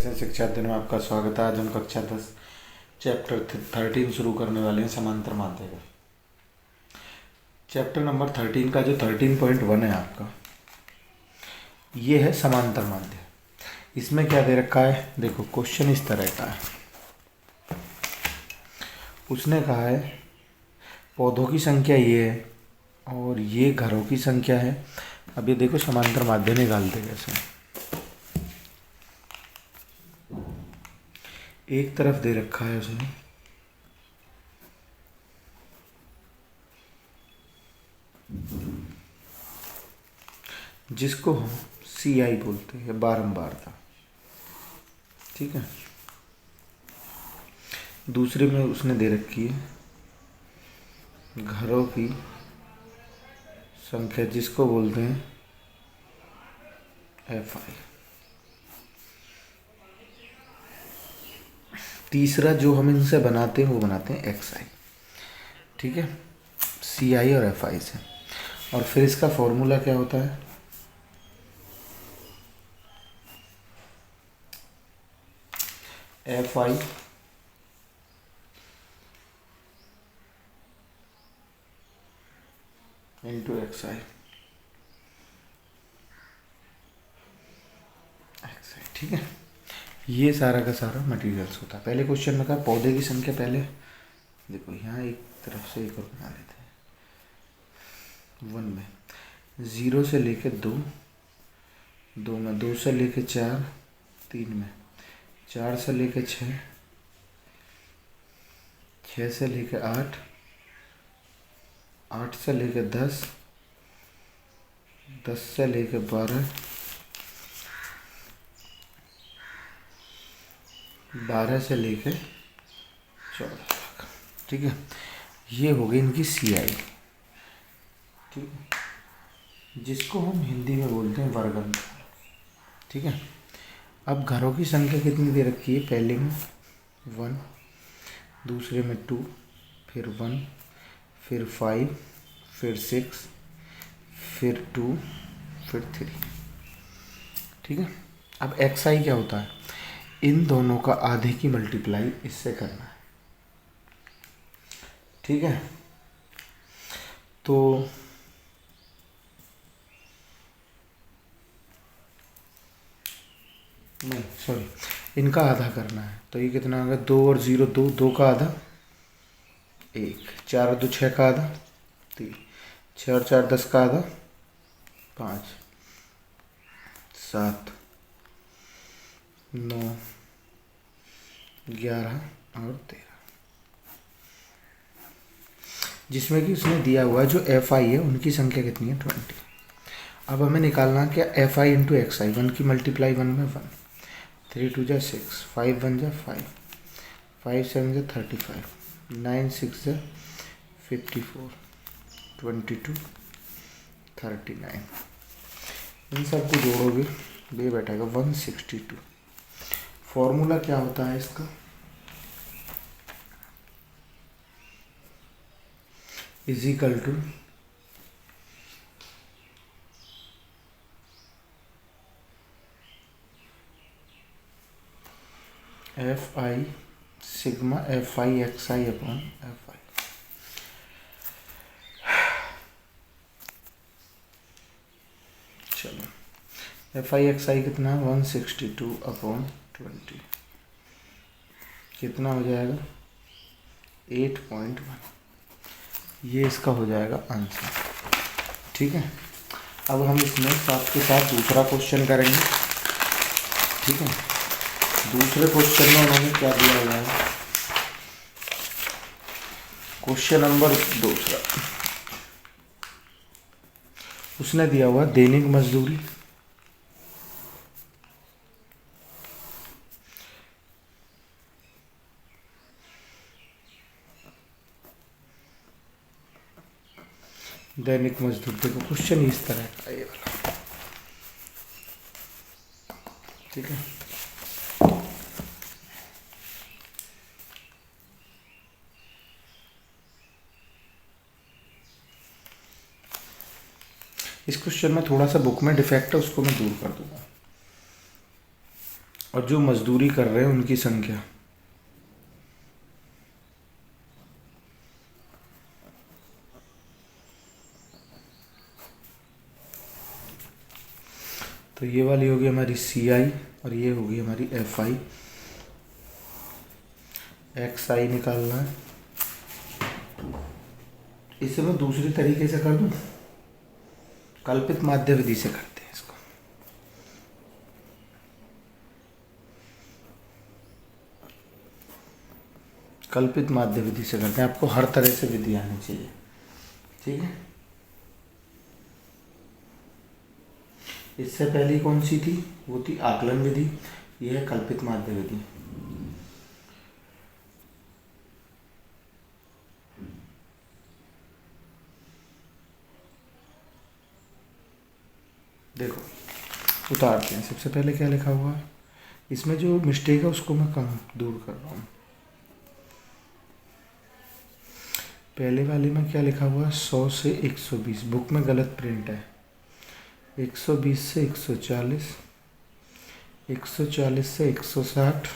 कैसे हैं शिक्षा अध्ययन में आपका स्वागत है। आज हम कक्षा 10 चैप्टर 13 शुरू करने वाले हैं समांतर माध्य का। चैप्टर नंबर 13 का जो 13.1 है आपका, ये है समांतर माध्य। इसमें क्या दे रखा है, देखो क्वेश्चन इस तरह का है। उसने कहा है पौधों की संख्या ये है और ये घरों की संख्या है। अब ये देखो समांतर माध्य निकालते कैसे। एक तरफ दे रखा है उसने जिसको हम CI बोलते हैं, बारंबारता, ठीक है। दूसरे में उसने दे रखी है घरों की संख्या जिसको बोलते हैं FI। तीसरा जो हम इनसे बनाते हैं वो बनाते हैं XI, ठीक है, CI और FI से। और फिर इसका फॉर्मूला क्या होता है, FI इंटू XI, ठीक है। ये सारा का सारा मटेरियल्स होता है। पहले क्वेश्चन में कहा पौधे की संख्या, पहले देखो यहाँ एक तरफ से एक और बना लेते हैं। 1 में 0 से लेके 2, 2 में 2 से लेके 4, 3 में 4 से लेके 6, 6 से लेके 8, 8 से लेके 10, 10 से लेके 12, 12 से लेके 14 तक, ठीक है। ये हो गई इनकी CI, ठीक है, जिसको हम हिंदी में बोलते हैं वर्गमूल, ठीक है। अब घरों की संख्या कितनी दे रखी है, पहले में 1, दूसरे में 2, फिर 1, फिर 5, फिर 6, फिर 2, फिर 3, ठीक है। अब XI क्या होता है, इन दोनों का आधे की मल्टीप्लाई इससे करना है, ठीक है। तो नहीं सॉरी, इनका आधा करना है। तो ये कितना होगा, 2 और 0 2, 2 का आधा 1, 4 और 2 6 का आधा 3, 6 और 4 10 का आधा 5, 7, 9, 11 और 13, जिसमें कि उसने दिया हुआ है जो FI है उनकी संख्या कितनी है, 20। अब हमें निकालना क्या, FI इंटू XI। 1 की मल्टीप्लाई 1 में 1, 3 2 जा 6, 5 1 जा 5, 5 7 जा 35, 9 6 जा 54, 22 39। इन सबको जोड़ोगे ये बैठेगा 162। फॉर्मूला क्या होता है इसका, is equal to FI sigma FI XI upon FI। चलो FI XI कितना, 162 अपॉन 20, कितना हो जाएगा 8.1। ये इसका हो जाएगा आंसर, ठीक है। अब हम इसमें साथ के साथ दूसरा क्वेश्चन करेंगे, ठीक है। दूसरे क्वेश्चन में उन्होंने क्या दिया हुआ है, क्वेश्चन नंबर दूसरा, उसने दिया हुआ दैनिक मजदूरी, दैनिक मजदूर। देखो क्वेश्चन इस तरह का ये वाला, ठीक है। इस क्वेश्चन में थोड़ा सा बुक में डिफेक्ट है, उसको मैं दूर कर दूंगा। और जो मजदूरी कर रहे हैं उनकी संख्या। तो ये वाली होगी हमारी CI और ये होगी हमारी FI। XI निकालना है। इसे मैं दूसरी तरीके से कर दूं, कल्पित माध्य विधि से करते हैं इसको। कल्पित माध्य विधि से करते हैं, आपको हर तरह से विधि आनी चाहिए, ठीक है। इससे पहली कौन सी थी, वो थी आकलन विधि, यह है कल्पित माध्य विधि। देखो उतारते हैं। सबसे पहले क्या लिखा हुआ है, इसमें जो मिस्टेक है उसको मैं कम दूर कर रहा हूँ। पहले वाले में क्या लिखा हुआ है, 100 से 120, बुक में गलत प्रिंट है। 120 से 140, 140 से 160,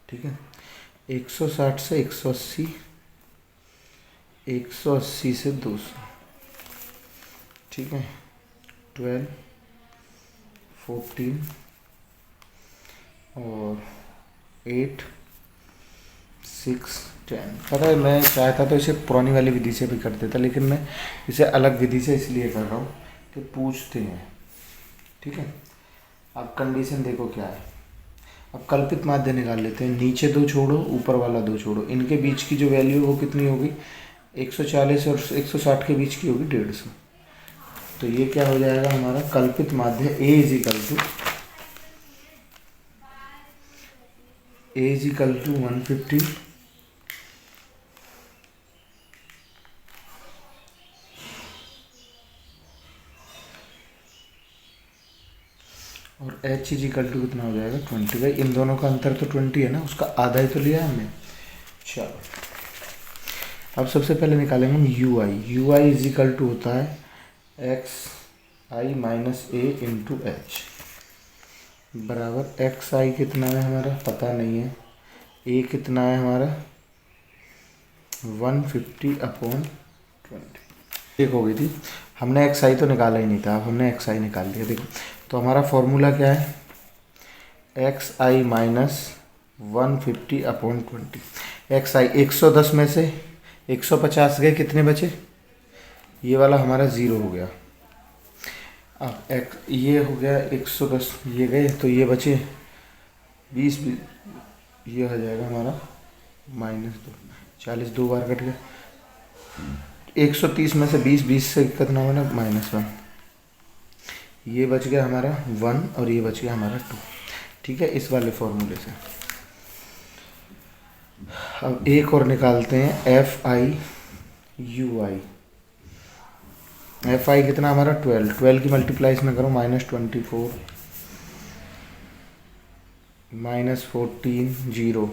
ठीक है, 160 से 180, 180 से 200, ठीक है, 12, 14 और 8, 6, 10। पता है मैं चाहता तो इसे पुरानी वाली विधि से भी कर देता, लेकिन मैं इसे अलग विधि से इसलिए कर रहा हूँ कि पूछते हैं, ठीक है। अब कंडीशन देखो क्या है। अब कल्पित माध्य निकाल लेते हैं। नीचे 2 छोड़ो, ऊपर वाला 2 छोड़ो, इनके बीच की जो वैल्यू वो कितनी होगी, 140 और 160 के बीच की होगी 150। तो ये क्या हो जाएगा हमारा कल्पित माध्य A इज इक्वल टू 150 और H इज इक्वल टू कितना हो जाएगा 20। भाई इन दोनों का अंतर तो 20 है ना, उसका आधा ही तो लिया हमने। चलो अब सबसे पहले निकालेंगे हम UI इज इक्वल टू होता है XI minus A into H बराबर XI कितना है हमारा पता नहीं है, A कितना है हमारा 150/20। एक हो गई थी, हमने XI तो निकाला ही नहीं था, अब हमने XI निकाल दिया। देखो तो हमारा फॉर्मूला क्या है, XI माइनस 150/20। XI 110 में से 150 गए, कितने बचे, ये वाला हमारा 0 हो गया। अब ये हो गया 110, ये गए तो ये बचे 20, ये हो जाएगा हमारा -2, 40 2 बार कट गया। 130 में से 20 से कितना बना -1, ये बच गया हमारा 1 और ये बच गया हमारा 2, ठीक है, इस वाले फॉर्मूले से। अब एक और निकालते हैं FI कितना हमारा 12 की मल्टीप्लाई इसमें करो -24 -14 0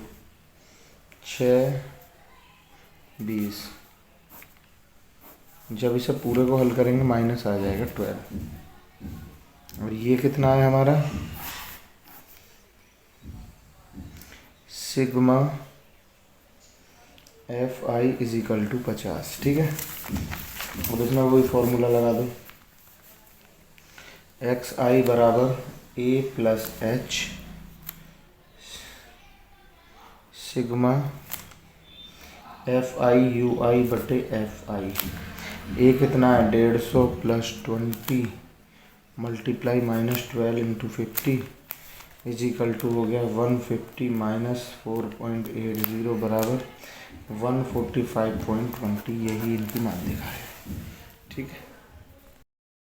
6 20। जब इसे पूरे को हल करेंगे माइनस आ जाएगा 12 और ये कितना है हमारा sigma FI is equal to 50, ठीक है। और इसमें वही फॉर्मूला लगा दो, XI बराबर A plus H sigma FI UI बटे FI। A कितना है 150 plus 20 multiply -12 into 50 is equal to हो गया 150 माइनस 4.80 बराबर 145.20। यही इनकी माध्यिका है, ठीक है।